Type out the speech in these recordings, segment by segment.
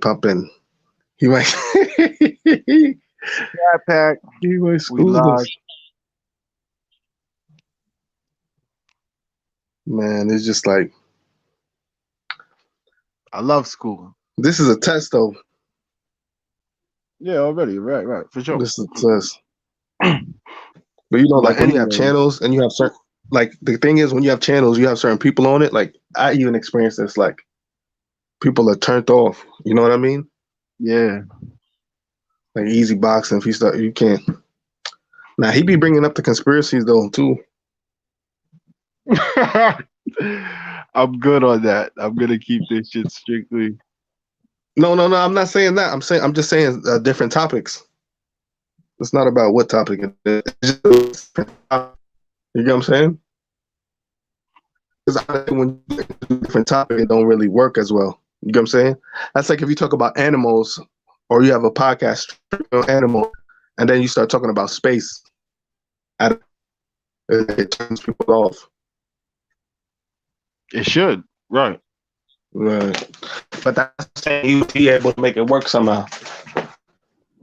pop in. He might. Yeah, Pack. He might We school live. us. Man, it's just like I love school. this is a test, though. Yeah, already. Right. For sure. This is a test. But you know, But like when you have anyway, channels and you have certain, like the thing is when you have channels, you have certain people on it. Like I even experienced this. Like people are turned off. You know what I mean? yeah. Like easy boxing. If you start, you can't. Now he be bringing up the conspiracies though too. I'm good on that. I'm gonna keep this shit strictly. No. I'm not saying that. I'm just saying different topics. It's not about what topic it is. It's just you know what I'm saying? Because when you do a different topic, it don't really work as well. You know what I'm saying? That's like if you talk about animals, or you have a podcast on animal, and then you start talking about space. It turns people off. It should. Right. Right. But that's saying you be able to make it work somehow.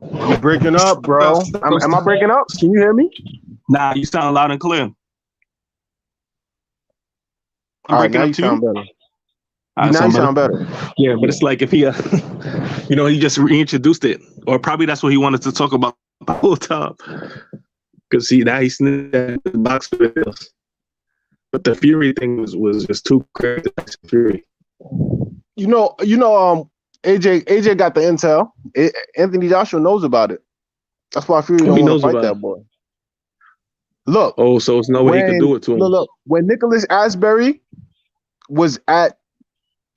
You breaking up, bro? Am I breaking up? Can you hear me? Nah, you sound loud and clear. All right, now you sound better. Now you sound better. Yeah, but it's like if he, you know, he just reintroduced it, or probably that's what he wanted to talk about the whole time. Because now he's in the box videos. But the Fury thing was just too crazy. Fury. You know, AJ got the intel. Anthony Joshua knows about it. That's why Fury don't want to fight that boy. Look. Oh, so it's no way he could do it to him. Look, when Nicholas Asbury was at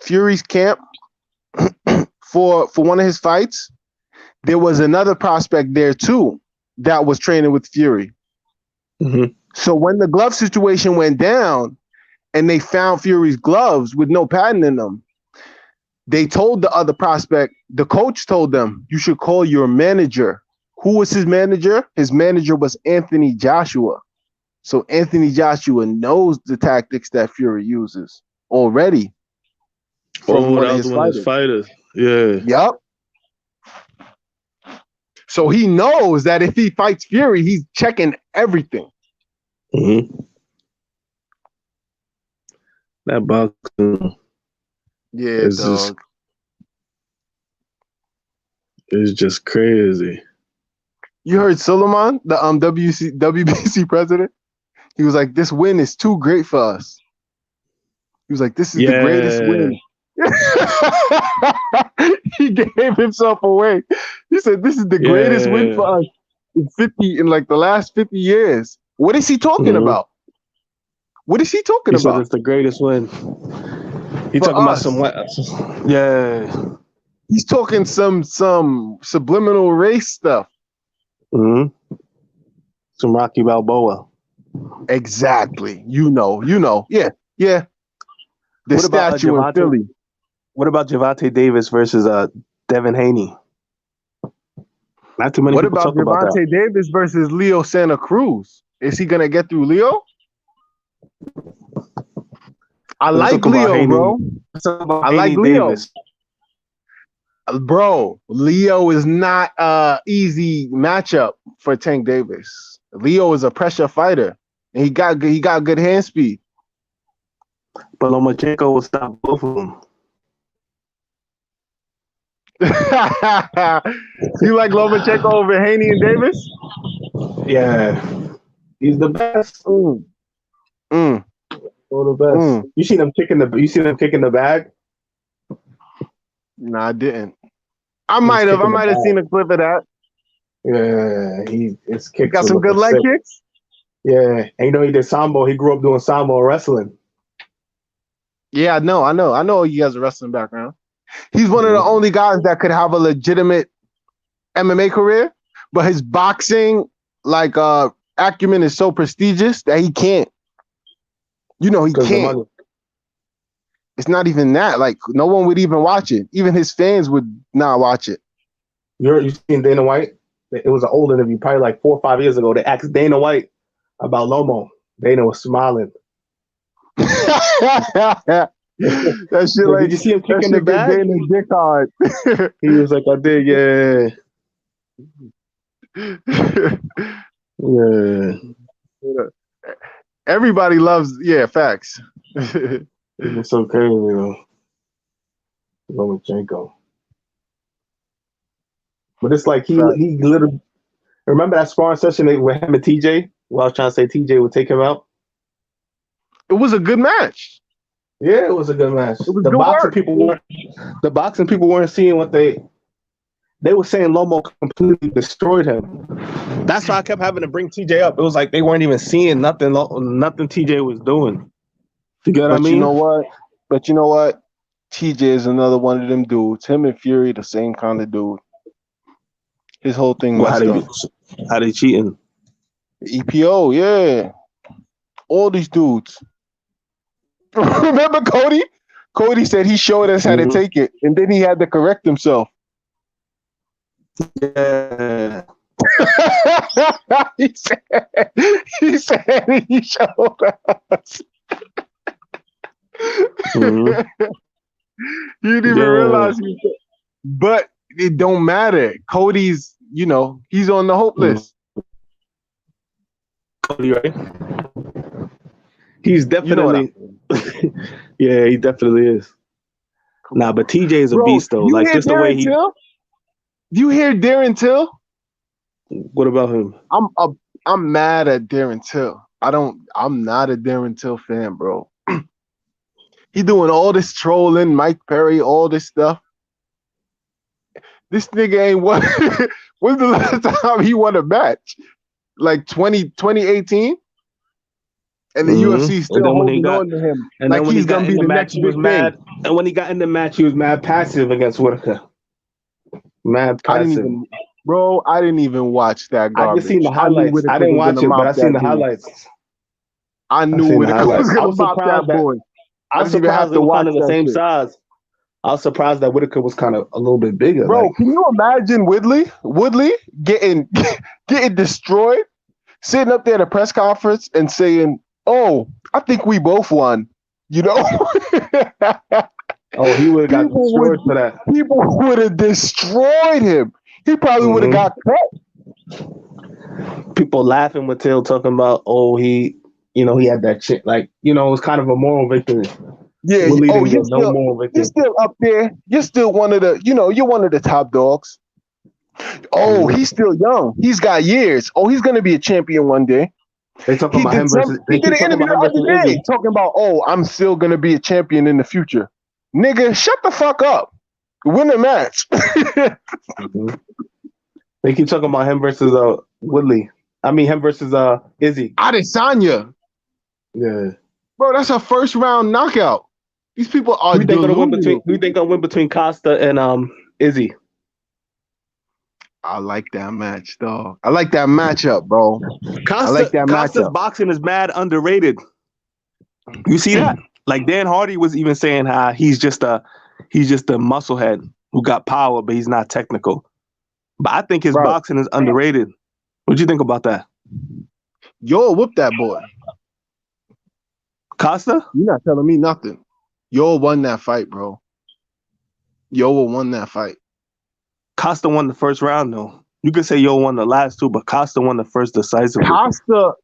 Fury's camp for one of his fights, there was another prospect there too that was training with Fury. Mm-hmm. So when the glove situation went down and they found Fury's gloves with no patent in them, they told the other prospect, the coach told them, you should call your manager. Who was his manager? His manager was Anthony Joshua. So Anthony Joshua knows the tactics that Fury uses already. From one of his fighters. Yeah. Yep. So he knows that if he fights Fury, he's checking everything. Mm-hmm. That boxing. Yeah, dog. It's just crazy. You heard Suleiman, the WBC president? He was like, this win is too great for us. He was like, this is the greatest win. He gave himself away. He said, this is the greatest win for us in like the last 50 years. What is he talking about? What is he talking about? Said it's the greatest win. He's talking about some. Yeah. He's talking some subliminal race stuff. Mm-hmm. Some Rocky Balboa. Exactly. You know. Yeah. The what statue in Philly. What about Gervonta Davis versus Devin Haney? Not too many what people about talk about Gervonta Davis versus Leo Santa Cruz? Is he gonna get through Leo? I like Leo, bro. I like Leo. Bro, Leo is not an easy matchup for Tank Davis. Leo is a pressure fighter, and he got good hand speed. But Lomachenko will stop both of them. You like Lomachenko over Haney and Davis? Yeah, he's the best. One of the best. You seen him kicking the bag? No, I didn't. I might have seen a clip of that. Yeah, his kicks got some good leg kicks. Yeah, and you know he did sambo. He grew up doing sambo wrestling. Yeah, I know he has a wrestling background. He's one of the only guys that could have a legitimate MMA career, but his boxing acumen is so prestigious that he can't. You know, he can't. It's not even that. Like, no one would even watch it. Even his fans would not watch it. You seen Dana White? It was an old interview, probably like 4 or 5 years ago. They asked Dana White about Lomo. Dana was smiling. That shit Like, did you see him that kicking the shit get bag? Dana's dick hard. He was like, I did, yeah. Everybody loves, facts. It was so crazy, Lomachenko. But it's like he literally, remember that sparring session with him and TJ? Well, I was trying to say TJ would take him out. It was a good match. Yeah, it was a good match. It was The good boxing people weren't seeing what they were saying. Lomo completely destroyed him. That's why I kept having to bring TJ up. It was like they weren't even seeing nothing TJ was doing. You get what I mean? You know what? TJ is another one of them dudes. Him and Fury, the same kind of dude. His whole thing messed up. How they cheating? EPO, yeah. All these dudes. Remember Cody? Cody said he showed us how to take it, and then he had to correct himself. Yeah. he said he showed us. Mm-hmm. You didn't even realize but it don't matter. Cody's, he's on the hope list. Cody, right? He's definitely yeah, he definitely is. Nah, but TJ is a beast though. Like just the way he. Do you hear Darren Till? What about him? I'm mad at Darren Till. I'm not a Darren Till fan, bro. He doing all this trolling, Mike Perry, all this stuff. This nigga ain't won. When's the last time he won a match? Like 2018? And the UFC still holding on to him. And like then when he's he got gonna be in the match, he was mad. thing. And when he got in the match, he was mad passive against Whitaker. Mad passive. I didn't even watch that garbage. I just seen the highlights. I didn't watch it, but I seen the highlights. I knew Whitaker was gonna mop that boy. I was surprised they were kind of the same size. I was surprised that Whitaker was kind of a little bit bigger. Bro, can you imagine Woodley getting destroyed, sitting up there at a press conference and saying, "Oh, I think we both won." Oh, he would have got destroyed for that. People would have destroyed him. He probably would have got cut. People laughing with Till talking about, oh, he had that shit. Like, it was kind of a moral victory. Yeah. You're still up there. You're still one of the, you're one of the top dogs. Oh, he's still young. He's got years. Oh, he's going to be a champion one day. They talking about him versus. They did an interview the other day talking about, oh, I'm still going to be a champion in the future. Nigga, shut the fuck up. Win a match. They keep talking about him versus Woodley. I mean, him versus Izzy. Adesanya. Yeah. Bro, that's a first round knockout. These people are Who you think gonna win between Costa and Izzy? I like that match, dog. I like that matchup, bro. Costa's boxing is mad underrated. You see that? Like Dan Hardy was even saying how he's just a musclehead who got power, but he's not technical. But I think his boxing is underrated. What'd you think about that? Yo, whoop that boy. Costa? You're not telling me nothing. Yo won that fight, bro. Yo won that fight. Costa won the first round, though. You could say Yo won the last two, but Costa won the first decisive. Look,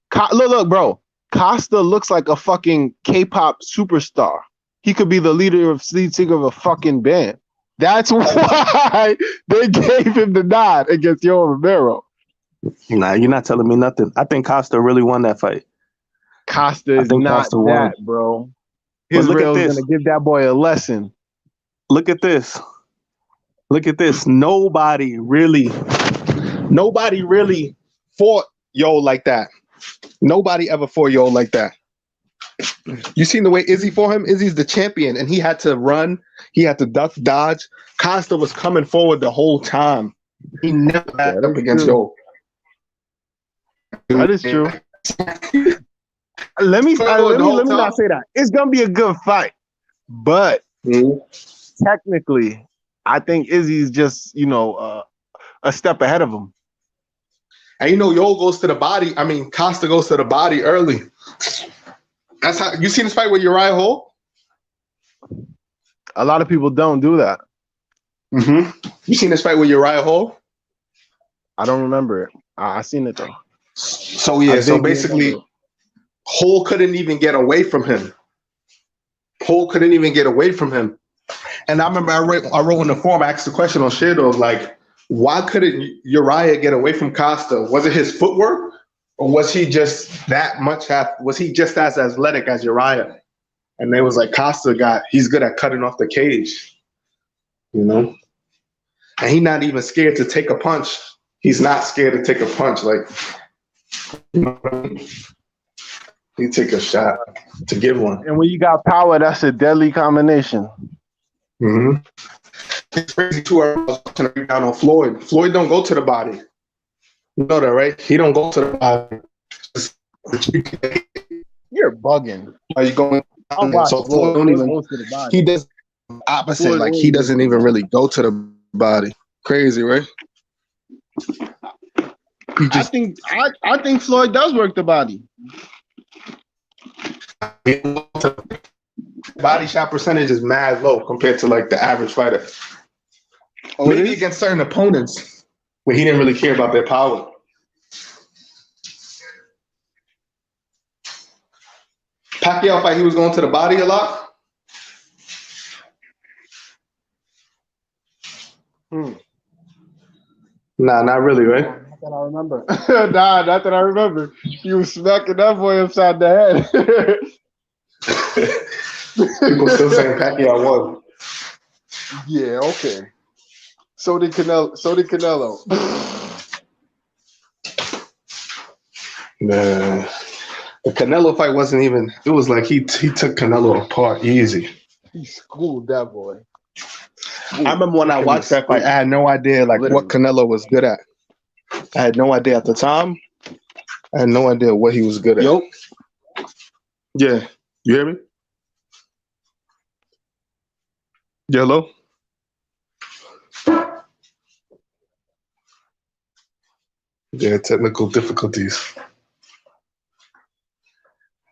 bro. Costa looks like a fucking K-pop superstar. He could be the lead singer of a fucking band. That's why they gave him the nod against Yo Romero. Nah, you're not telling me nothing. I think Costa really won that fight. Costa is not that, bro. Israel's going to give that boy a lesson. Look at this. Nobody really fought Yo like that. Nobody ever fought Yo like that. You seen the way Izzy fought him? Izzy's the champion, and he had to run. He had to duck, dodge. Costa was coming forward the whole time. He never backed up against Yo. That is true. Let me not say that. It's gonna be a good fight, but technically, I think Izzy's just a step ahead of him. And Yo goes to the body. I mean, Costa goes to the body early. That's how you seen this fight with Uriah Hall. A lot of people don't do that. You seen this fight with Uriah Hall? I don't remember it. I seen it though. So yeah, so basically, Hall couldn't even get away from him. Hall couldn't even get away from him. And I remember I wrote in the forum, I asked the question on Shadow, like, why couldn't Uriah get away from Costa? Was it his footwork? Or was he just was he just as athletic as Uriah? And they was like, he's good at cutting off the cage, you know? And he's not even scared to take a punch. He's not scared to take a punch. Like, you know what I mean? He take a shot to give one. And when you got power, that's a deadly combination. It's crazy too. I was watching a rebound on Floyd. Floyd don't go to the body. You know that, right? He don't go to the body. You're bugging. Are you going? So Floyd don't even. He does opposite. Floyd, like he doesn't even really go to the body. Crazy, right? I think Floyd does work the body. Body shot percentage is mad low compared to like the average fighter. Maybe against certain opponents where he didn't really care about their power. Pacquiao fight, he was going to the body a lot. Nah, not really, right? Not that I remember. Nah, not that I remember. You was smacking that boy upside the head. People still saying Pacquiao won. Yeah, okay. So did Canelo. Nah. The Canelo fight wasn't even, it was like he took Canelo apart easy. He schooled that boy. I remember when I watched that fight, I had no idea like what Canelo was good at. I had no idea at the time. I had no idea what he was good at. Yo. Yeah. You hear me? Hello? Yeah, technical difficulties.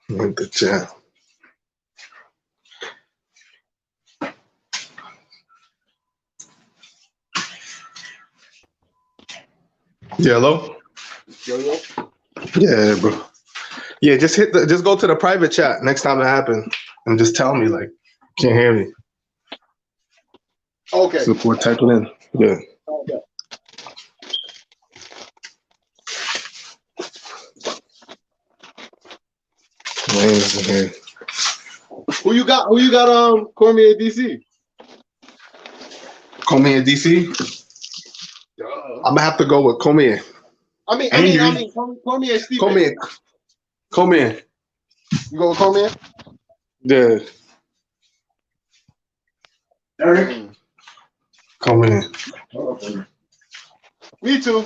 In the chat. Yeah, hello? Yo. Yeah, bro. Yeah, just go to the private chat next time it happens and just tell me like can't hear me. Okay. So we're typing in. Yeah. Okay. Amazing. Who you got? Cormier DC. Cormier DC? I'm gonna have to go with Cormier. I mean, Cormier Steve. Cormier. You go with Cormier? Yeah. Eric? Cormier. Me too.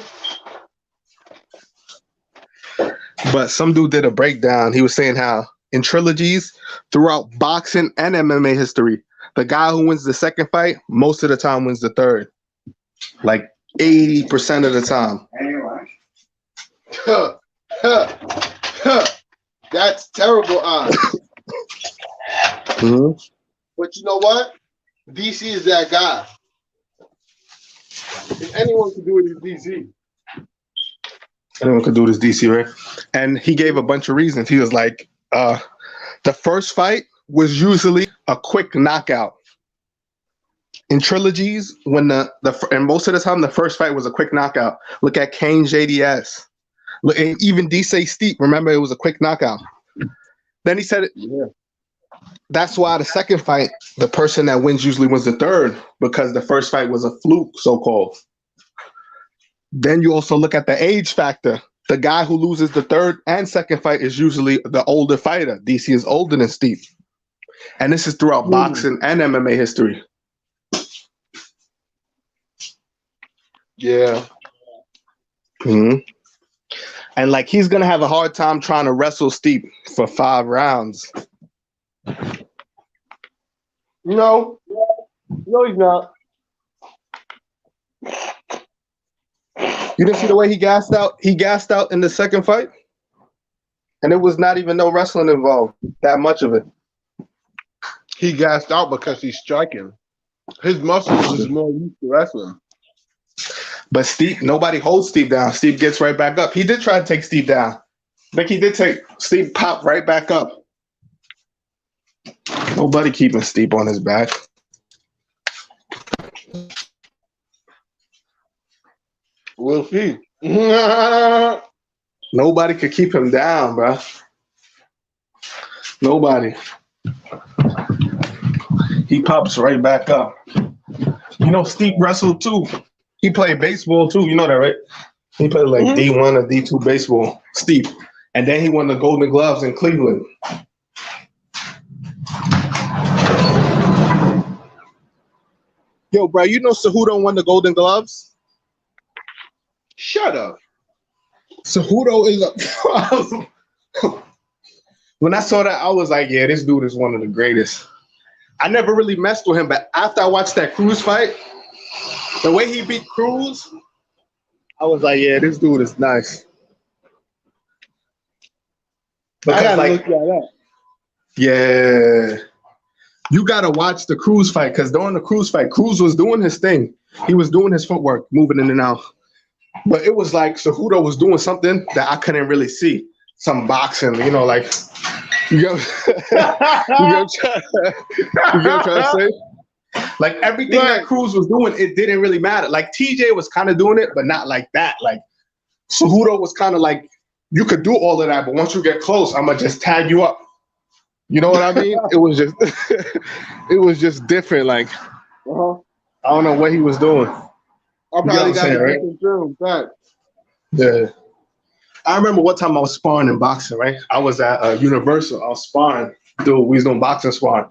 But some dude did a breakdown. He was saying how in trilogies throughout boxing and MMA history, the guy who wins the second fight most of the time wins the third. Like 80% of the time. That's terrible odds. But you know what? DC is that guy. If anyone can do it, it's DC. Anyone could do this, DC, right? And he gave a bunch of reasons. He was like, the first fight was usually a quick knockout. In trilogies, when and most of the time the first fight was a quick knockout. Look at Kane JDS. Look, and even DC Steep, remember it was a quick knockout. Then he said, that's why the second fight, the person that wins usually wins the third, because the first fight was a fluke, so-called. Then you also look at the age factor. The guy who loses the third and second fight is usually the older fighter. DC is older than Steve. And this is throughout boxing and MMA history. Yeah. And like he's gonna have a hard time trying to wrestle Steve for 5 rounds. No, he's not. You didn't see the way he gassed out? He gassed out in the second fight? And it was not even no wrestling involved, that much of it. He gassed out because he's striking. His muscles is more used to wrestling. But Steve, nobody holds Steve down. Steve gets right back up. He did try to take Steve down. I think he did take Steve pop right back up. Nobody keeping Steve on his back. We'll see. Nobody could keep him down, bro. Nobody. He pops right back up. You know, Steve wrestled too. He played baseball too. You know that, right? He played like D1 or D2 baseball. Steve. And then he won the Golden Gloves in Cleveland. Yo, bro, you know Cejudo won the Golden Gloves? Shut up. Cejudo is a... When I saw that, I was like, yeah, this dude is one of the greatest. I never really messed with him, but after I watched that Cruz fight, the way he beat Cruz, I was like, yeah, this dude is nice. Because, I gotta like, look that up. Yeah. You gotta watch the Cruz fight, because during the Cruz fight, Cruz was doing his thing. He was doing his footwork, moving in and out. But it was like Cejudo was doing something that I couldn't really see. Some boxing, you know, like you know, you know what I'm trying to say? Like everything that Cruz was doing, it didn't really matter. Like TJ was kind of doing it, but not like that. Like Cejudo was kind of like, you could do all of that, but once you get close, I'm gonna just tag you up. You know what I mean? It was just it was just different. Like I don't know what he was doing. I probably got a different film, fact. Yeah. I remember one time I was sparring in boxing, right? I was at Universal. I was sparring. Dude, we was doing boxing sparring.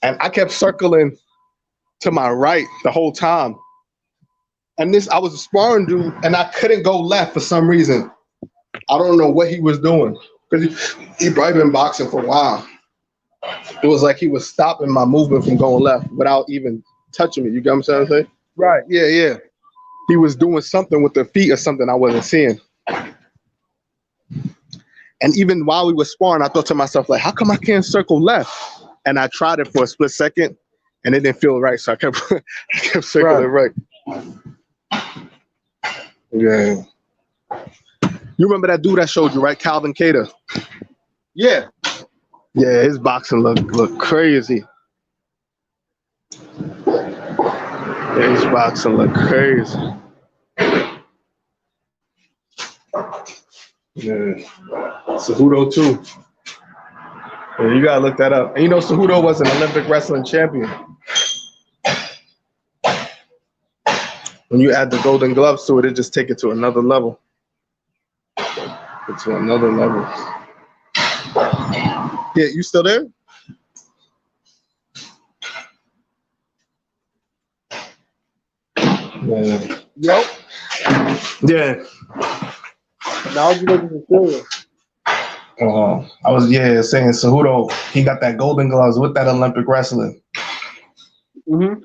And I kept circling to my right the whole time. And I was a sparring dude, and I couldn't go left for some reason. I don't know what he was doing. Because he probably been boxing for a while. It was like he was stopping my movement from going left without even touching me. You get what I'm saying? Right, yeah. He was doing something with the feet or something I wasn't seeing. And even while we were sparring, I thought to myself, like, how come I can't circle left? And I tried it for a split second, and it didn't feel right. So I kept circling right. Yeah. You remember that dude I showed you, right? Calvin Cater. Yeah. Yeah, his boxing look crazy. Yeah, his boxing look crazy. Yeah. Cejudo too. Yeah, you gotta look that up. And you know, Cejudo was an Olympic wrestling champion. When you add the Golden Gloves to it, it just take it to another level. To another level. Yeah, you still there? Yeah. Yep. Yeah. Now you looking for cereal. I was saying Cejudo, he got that Golden Gloves with that Olympic wrestling. Mm-hmm.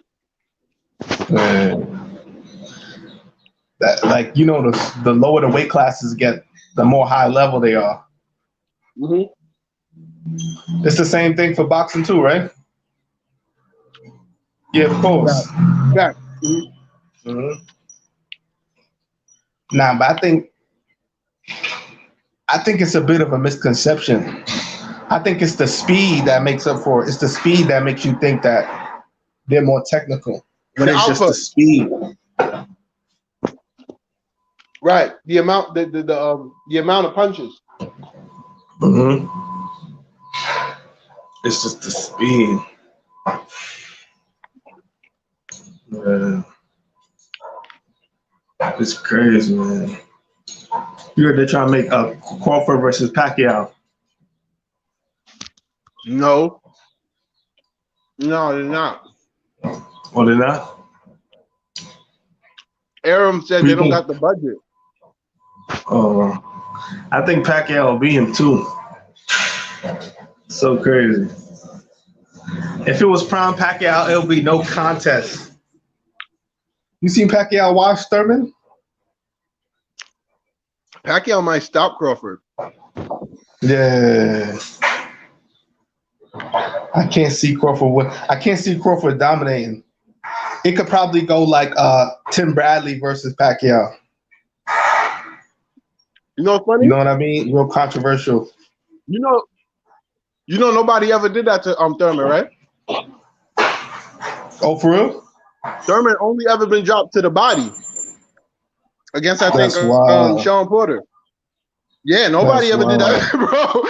That, like, you know, the lower the weight classes get, the more high level they are. Mm-hmm. It's the same thing for boxing too, right? Yeah, of course. Yeah. Mm-hmm. Nah, but I think it's a bit of a misconception. I think it's the speed that makes up for it. It's the speed that makes you think that they're more technical. When it's just the speed. Right. The amount the amount of punches. Mm-hmm. It's just the speed. Yeah. It's crazy, man. You heard they're trying to make Crawford versus Pacquiao. No, they're not. Oh, they're not? Aram said they don't got the budget. Oh, I think Pacquiao will beat him too. So crazy. If it was prime Pacquiao, it'll be no contest. You seen Pacquiao watch Thurman? Pacquiao might stop Crawford. Yeah. I can't see Crawford. I can't see Crawford dominating. It could probably go like Tim Bradley versus Pacquiao. You know what's funny? You know what I mean? Real controversial. You know nobody ever did that to Thurman, right? Oh, for real? Thurman only ever been dropped to the body against, I think, That's wild. Sean Porter. Yeah, nobody That's ever did that, bro.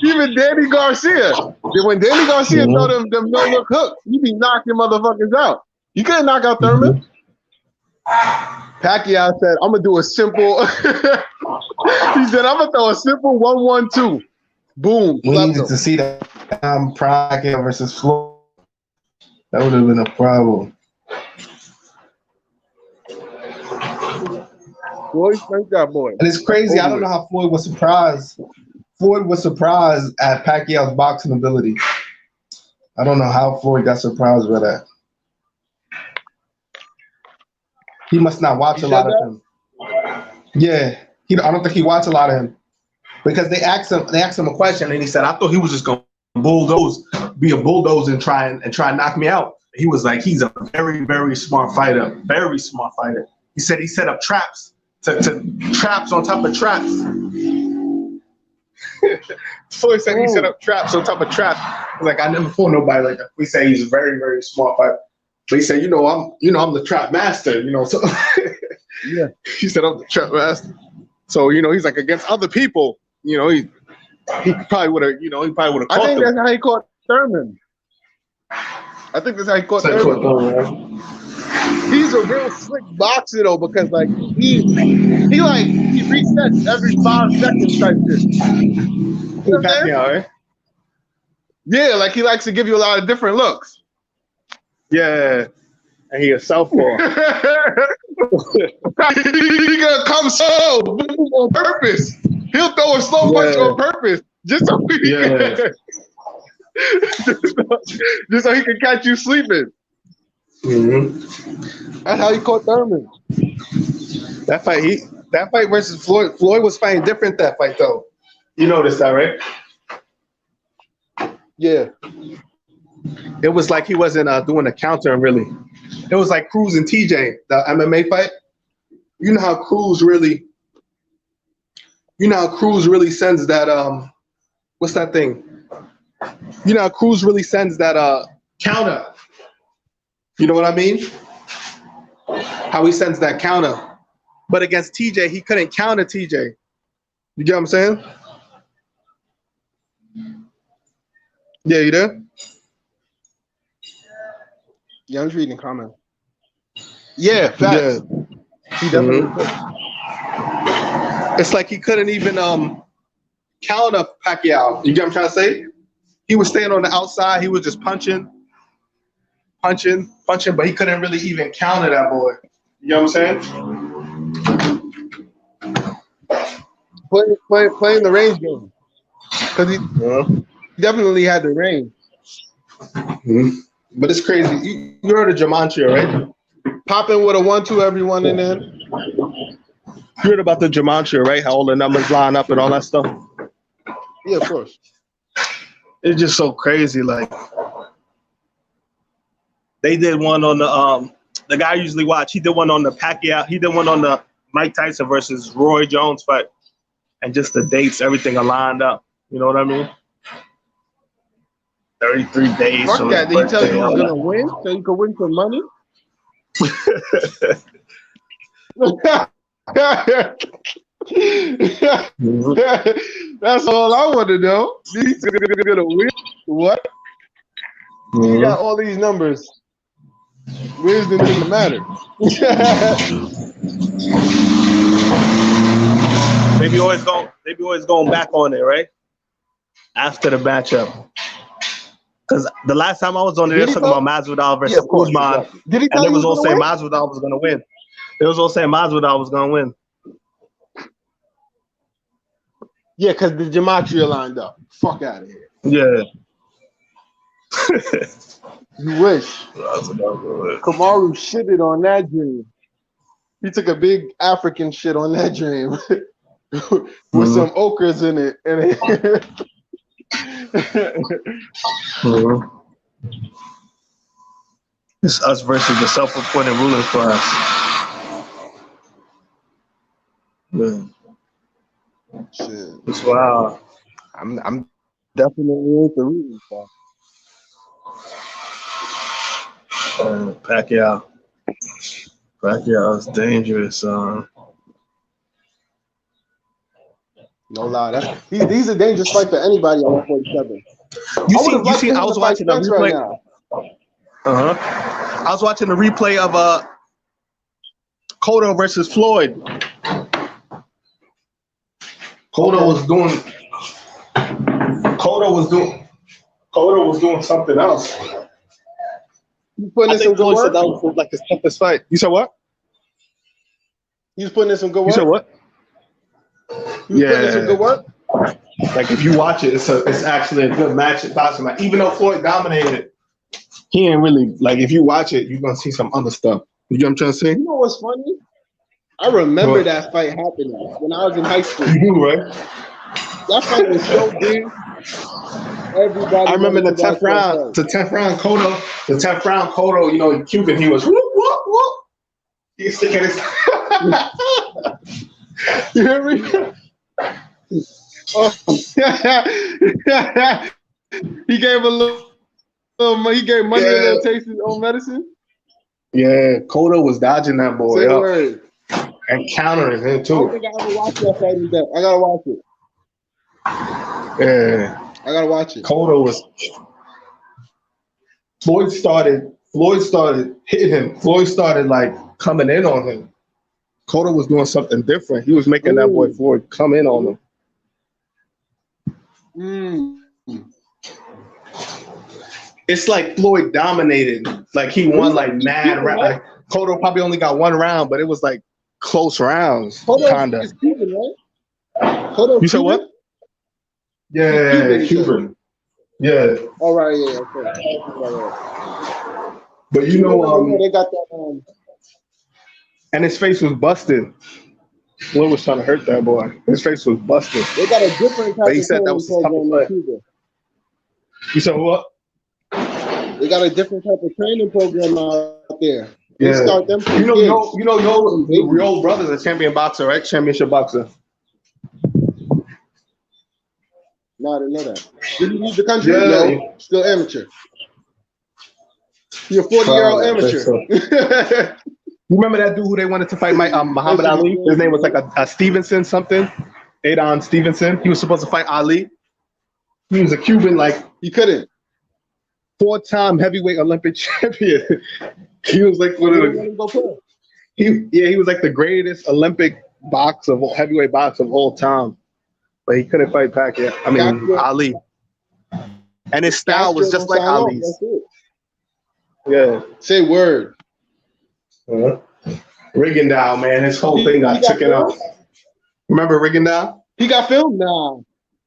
Even Danny Garcia. When Danny Garcia throw them no look hooks, he be knocking motherfuckers out. You couldn't knock out Thurman. Pacquiao said, "I'm gonna do a simple." He said, "I'm gonna throw a simple 1-1-2." Boom. We needed to see that Pacquiao versus Floyd. That would have been a problem. Floyd spanked that boy. And it's crazy. I don't know how Floyd was surprised. Floyd was surprised at Pacquiao's boxing ability. I don't know how Floyd got surprised by that. He must not watch a lot of him. Yeah, I don't think he watched a lot of him because they asked him a question and he said, "I thought he was just gonna be a bulldozer and try and knock me out." He was like, "He's a very, very smart fighter. Very smart fighter." He said he set up traps to traps on top of traps. Floyd said he set up traps on top of traps. Like, I never fought nobody like that. We say he's a very, very smart fighter. But he said, I'm the trap master, So yeah, he said I'm the trap master. So he's like against other people. He probably would have. He probably would have. I think that's how he caught Thurman. I think that's how he caught Thurman. He's a real slick boxer though, because like he resets every 5 seconds type shit. You know what I'm saying? Right? Yeah, like he likes to give you a lot of different looks. Yeah, and he a southpaw. He gonna come slow, boom, on purpose. He'll throw a slow punch on purpose just so he can, just so he can catch you sleeping. Mm-hmm. That's how he caught Thurman. That fight versus Floyd. Floyd was fighting different that fight though. You noticed that, right? Yeah. It was like he wasn't doing a counter really. It was like Cruz and TJ, the MMA fight. You know how Cruz really sends that what's that thing? You know how Cruz really sends that counter. You know what I mean? How he sends that counter. But against TJ, he couldn't counter TJ. You get what I'm saying? Yeah, you there? Yeah, I'm just reading comments. Yeah, facts. Yeah. He definitely It's like he couldn't even counter Pacquiao. You get what I'm trying to say? He was staying on the outside. He was just punching, but he couldn't really even counter that boy. You know what I'm saying? playing the range game. Because he definitely had the range. Mm-hmm. But it's crazy. You heard of Gematria, right? Popping with a 1-2 every one and then. You heard about the Gematria, right? How all the numbers line up and all that stuff? Yeah, of course. It's just so crazy. Like, they did one on the guy I usually watch. He did one on the Pacquiao. He did one on the Mike Tyson versus Roy Jones fight. And just the dates, everything aligned up. You know what I mean? 33 days. Fuck that. Did he tell you he was going to win so you could win some money? That's all I want to know. He's going to win. What? You got all these numbers. Where's the nigga matter? They be always going back on it, right? After the matchup. Because the last time I was on there, they were talking about Masvidal versus Kuzman. Did he tell you and they was all saying Masvidal was going to win. They was all saying Masvidal was going to win. Yeah, because the Gematria lined up. Fuck out of here. Yeah. You wish. Kamaru shitted on that dream. He took a big African shit on that dream with some ochres in it. Mhm. It's us versus the self-appointed ruling class. Yeah. Shit. It's wild. I'm definitely into reading stuff. Pacquiao. Pacquiao is dangerous. No lie. He's a dangerous fight for anybody at 147. You I would have liked see, for I him was to fight watching a Spence right replay. now. I was watching the replay of Cotto versus Floyd. Cotto was doing something else. He's putting I in some think good Floyd said work. that was like his toughest fight. You said what? He's putting in some good work. You said what? He's putting in some good work. Like if you watch it, it's actually a good match. Even though Floyd dominated, he ain't really like. If you watch it, you're gonna see some other stuff. You know what I'm trying to say? You know what's funny? I remember that fight happening when I was in high school. You do, right? That fight was so big. Everybody. I remember the 10th round. The 10th round, Cotto. You know, Cuban. He was whoop whoop whoop. He's sticking his. You hear me? Oh. He gave a little. He gave money a little taste of his own medicine. Yeah, Cotto was dodging that boy Say up word. and countering him I don't too. think I ever watched that fight in depth. I gotta watch it. Yeah, I gotta watch it. Cotto was. Floyd started hitting him. Floyd started like coming in on him. Cotto was doing something different. He was making that boy Floyd come in on him. It's like Floyd dominated. Like he won like mad round. Like Cotto probably only got one round, but it was like close rounds. Kinda. Is Cuban, right? Cotto You said what? Yeah, Cuban. Yeah. All right, yeah, okay. But you know, they got that. And his face was busted. Floyd was trying to hurt that boy. His face was busted. They got a different type he said that was his program in Cuba. You said what? They got a different type of training program out there. They start them. You know, Real Brothers, a champion boxer, right? Championship boxer. No, I didn't know that. Did he leave the country? Yeah. No, still amateur. You're a 40-year-old amateur. So. You remember that dude who they wanted to fight, Muhammad Ali? His name was like a Stevenson something. Adon Stevenson. He was supposed to fight Ali. He was a Cuban, like he couldn't. 4-time heavyweight Olympic champion. He was like one of the. He was like the greatest Olympic heavyweight boxer of all time, but he couldn't fight Pacquiao. Ali. And his style was just like Ali's. Yeah. Say word. Rigondeaux, man, his whole thing got taken out. Remember Rigondeaux? He got filmed? Nah.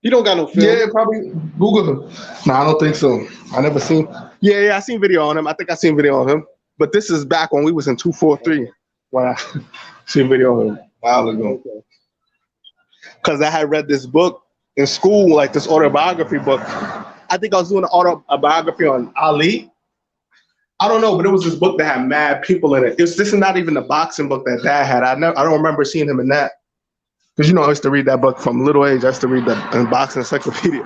He don't got no film. Yeah, probably Google him. No, I don't think so. I never seen. Yeah, I seen video on him. I think I seen video on him. But this is back when we was in 243 when I seen video on him a while ago. Because I had read this book in school, like this autobiography book. I think I was doing an autobiography on Ali. I don't know, but it was this book that had mad people in it. This is not even the boxing book that Dad had. I don't remember seeing him in that. Because I used to read that book from little age. I used to read the boxing encyclopedia.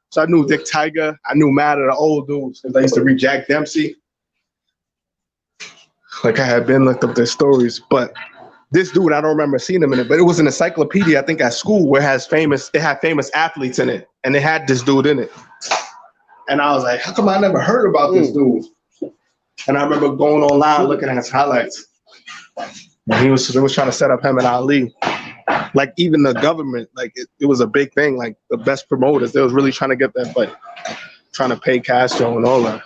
So I knew Dick Tiger. I knew mad of the old dudes. Because I used to read Jack Dempsey. Like I had been looked up their stories. But this dude, I don't remember seeing him in it. But it was an encyclopedia, I think, at school where it had famous athletes in it. And they had this dude in it. And I was like, how come I never heard about this dude? And I remember going online looking at his highlights. And they was trying to set up him and Ali. Like even the government, like it was a big thing. Like the best promoters, they was really trying to get that fight, trying to pay Castro and all that.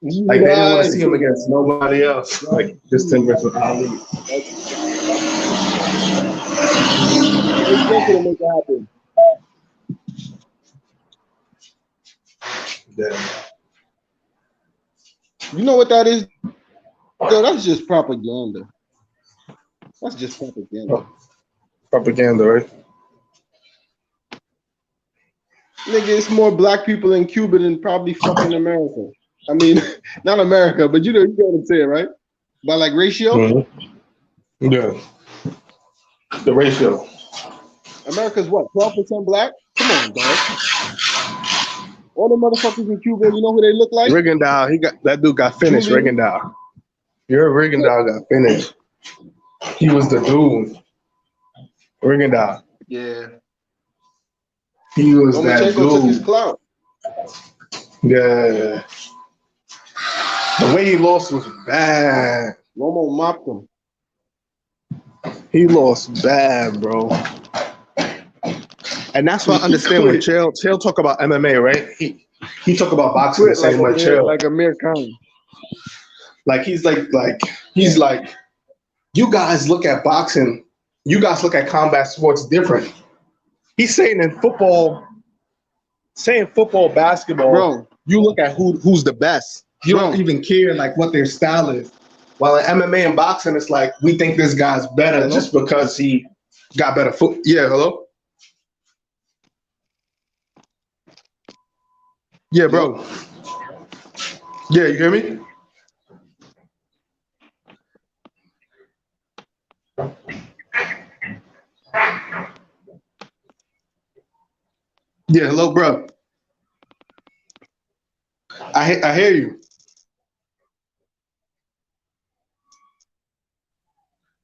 Like they didn't want to see him against nobody else. Like just him versus Ali. Yeah. You know what that is? Yo, that's just propaganda. That's just propaganda. Propaganda, right? Nigga, it's more black people in Cuba than probably fucking America. I mean, not America, but you know what I'm saying, right? By like ratio, Yeah. The ratio. America's what, 12% black? Come on, dog. All the motherfuckers in Cuba, you know who they look like? Rigondeaux, that dude got finished. Julian. Rigondeaux. Your Rigondeaux got finished. He was the dude. Rigondeaux. Yeah. He was that Lomachenko took his dude. clout. Yeah. The way he lost was bad. Lomo mopped him. He lost bad, bro. And that's why I understand when Chael talk about MMA, right? He talk about boxing the same way Chael. Like Amir Khan. Like he's like, you guys look at boxing, you guys look at combat sports different. He's saying in football, basketball, bro, you look at who's the best. You don't even care like what their style is. While in MMA and boxing, it's like we think this guy's better just because he got better foot. Yeah, hello? Yeah, bro. Yeah, you hear me? Yeah, hello, bro. I hear you.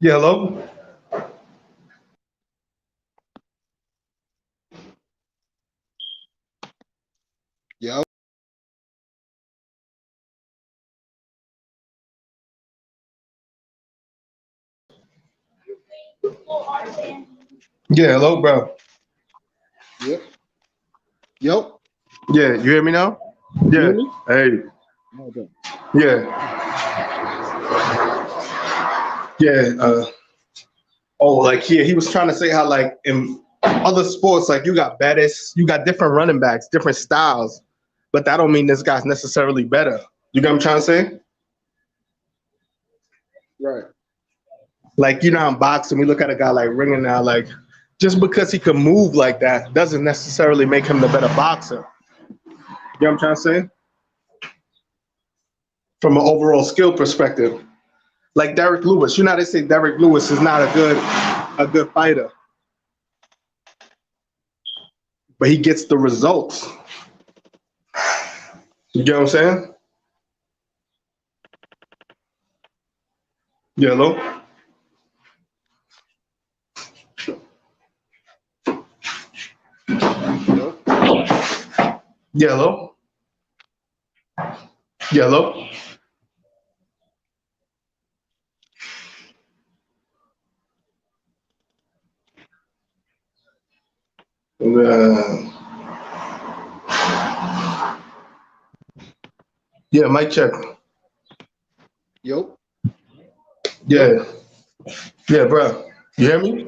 Yeah, hello? Yo. Yeah, hello, bro. Yep. Yo. Yeah, you hear me now? Yeah. You hear me? Hey. Okay. Yeah. Yeah. Like yeah, he was trying to say how like in other sports, like you got different running backs, different styles, but that don't mean this guy's necessarily better. You get what I'm trying to say? Right. Like you know, in boxing, we look at a guy like Ringer now, like just because he can move like that doesn't necessarily make him the better boxer. You know what I'm trying to say? From an overall skill perspective. Like Derek Lewis, you know how they say Derek Lewis is not a good fighter, but he gets the results. You get what I'm saying? Yeah, hello? Yo. Yeah, hello? Yeah, hello? Yeah, mic check. Yo. Yeah. Yeah, bro. You hear me?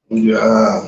Yeah.